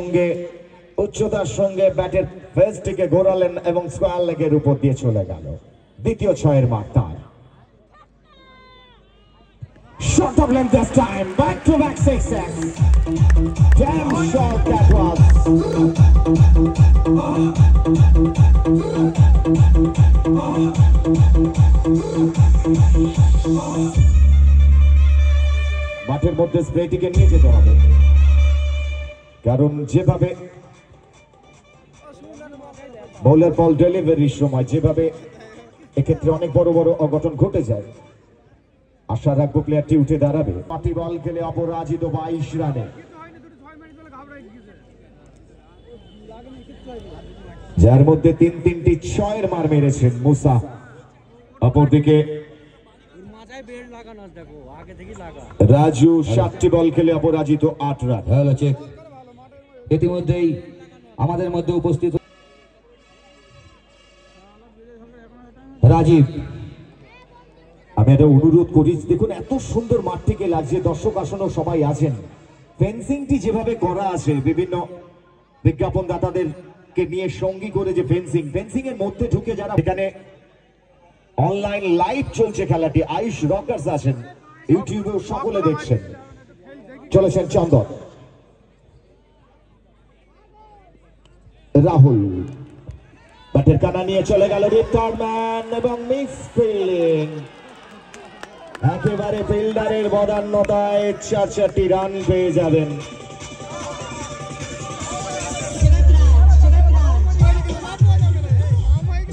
সঙ্গে উচ্চতার সঙ্গে ব্যাটের ফেসটিকে ঘোরালেন এবং স্কয়ার লেগের উপর দিয়ে চলে গেল। দ্বিতীয় ছয়ের মার তার। Shot of length this time, back to back sixes. Damn shot that was. মাঠের মধ্যে স্প্রেটিকে নিয়ে যেতে হবে, কারণ যেভাবে বোলার বল ডেলিভারির সময় যেভাবে এক্ষেত্রে অনেক বড় বড় অঘটন ঘটে যায়, আশা রাখবো প্লেয়ারটি উঠে দাঁড়াবে। পাটি বল খেলে অপরাজিত 22 রানে, যার মধ্যে তিনটি ছয়ের মার মেরেছেন মুসা। অপরদিকে রাজু 7টি বল খেলে অপরাজিত 8 রান। ভালো চেক। ইতিমধ্যেই আমাদের মধ্যে উপস্থিত রাজীব। আমি একটা অনুরোধ করি, দেখুন এত সুন্দর মাঠটিকে লাগছে, দর্শক আসনও সবাই আছেন, ফেন্সিংটি যেভাবে করা আছে বিভিন্ন বিজ্ঞাপন দাতাদেরকে নিয়ে সঙ্গী করে, যে ফেন্সিং এর মধ্যে ঢুকে যারা এখানে অনলাইন লাইভ চলছে খেলাটি, আয়ুষ রকার্স আছেন ইউটিউবে, সকলে দেখছেন। চলেছেন চন্দন, রাহুল ব্যাটের কানা নিয়ে চলে গেল রিটায়ারম্যান এবং মিস ফিল্ডিং। একেবারে ফিল্ডারের বদান্যতায় 4টি রান পেয়ে যাবেন।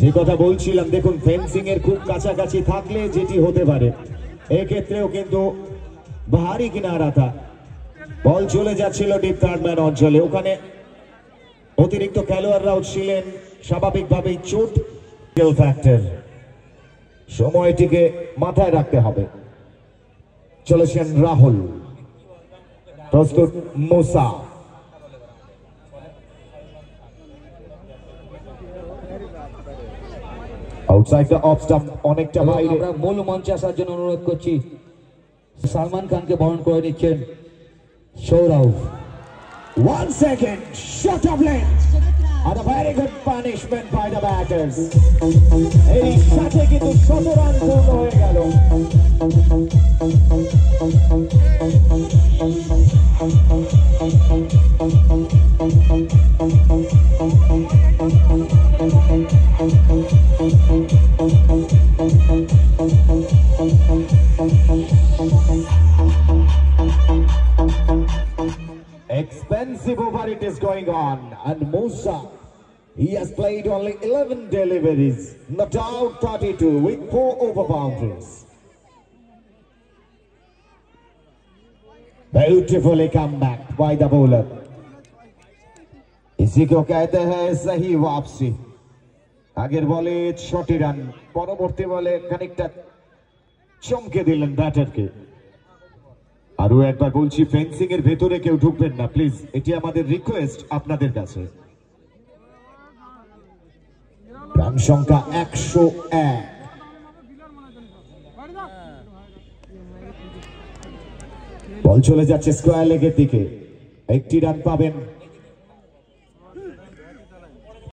যে কথা বলছিলাম, দেখুন ফেন্সিং এর খুব কাছাকাছি থাকলে যেটি হতে পারে, এক্ষেত্রেও কিন্তু ভারী কিনারাটা বল চলে যাচ্ছিল ডিপ থার্ড ম্যান অঞ্চলে, ওখানে অতিরিক্ত খেলোয়াড়রাও ছিলেন, স্বাভাবিকভাবেই চোট ফ্যাক্টর, সময়টিকে মাথায় রাখতে হবে। চলেছেন রাহুল, প্রস্তুত মুসা। আউটসাইড দ্য অফ স্টাম্প, অনেকটা বাইরে। আমরা মূল মঞ্চে আসার জন্য অনুরোধ করছি। সালমান খানকে বরণ করে নিচ্ছেন Sourav. 1 second, shot of length and a very good punishment by the batters. এই সাথে কিন্তু 17 রান পূর্ণ হয়ে গেল। Expensive over it is going on, and Musa, he has played only 11 deliveries, not out 32 with 4 over boundaries. Beautifully come back by the bowler. इसी को कहते हैं सही वापसी। আগের বলে 6টি রান, পরবর্তী বলে খানিকটা চমকে দিলেন ব্যাটারকে। আরো একবার বলছি, ফেন্সিং এর ভেতরে কেউ ঢুকবেন না প্লিজ, এটি আমাদের রিকোয়েস্ট আপনাদের কাছে। রান সংখ্যা 101। বল চলে যাচ্ছে স্কয়ার লেগের দিকে, 1টি রান পাবেন